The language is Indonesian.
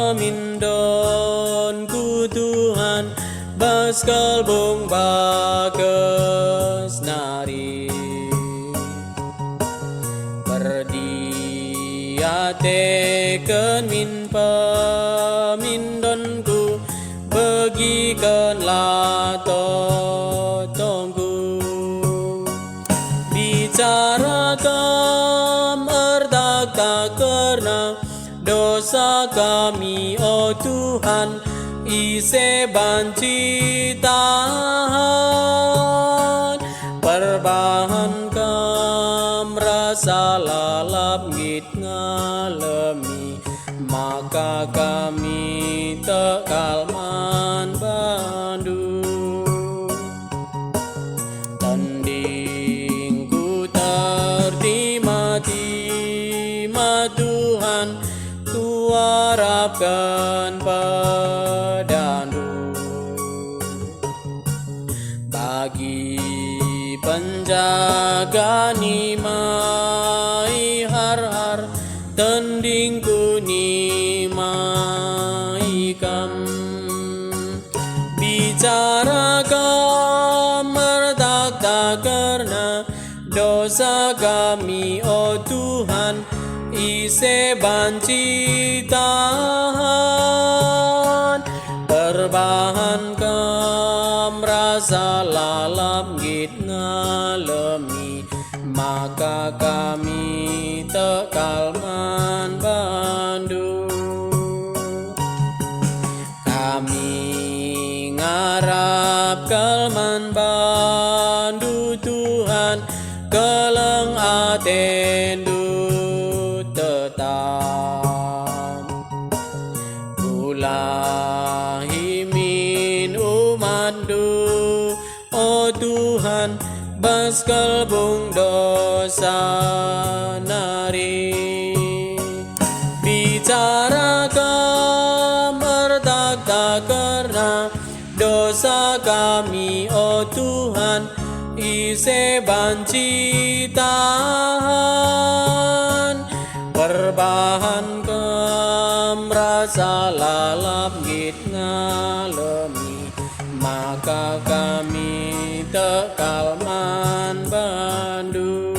pamindonku Tuhan baskalbung bagas nari perdiateken min pamindonku bagikanlah totongku bicarakan ertak karena dosa kami oh Tuhan ise banci tahan perbahan kam rasa lalap git ngalemi maka kami tekalman bandu tandingku tertima Tuhan ku harapkan padamu bagi penjaga nimai har-har tandingku nimai kam bicarakan mertak karena dosa kami oh Tuhan ise banci tahan terbahan kam rasa lalap git ngalemi maka kami tekalman bandu kami ngarap kalman bandu Tuhan keleng atendu tetap ulahi min umatdu oh Tuhan baskalbung dosa nari bicarakan mertak karena dosa kami oh Tuhan ise banci tahan perbahan kam rasa lalap git ngalemi maka kami tekalman bandu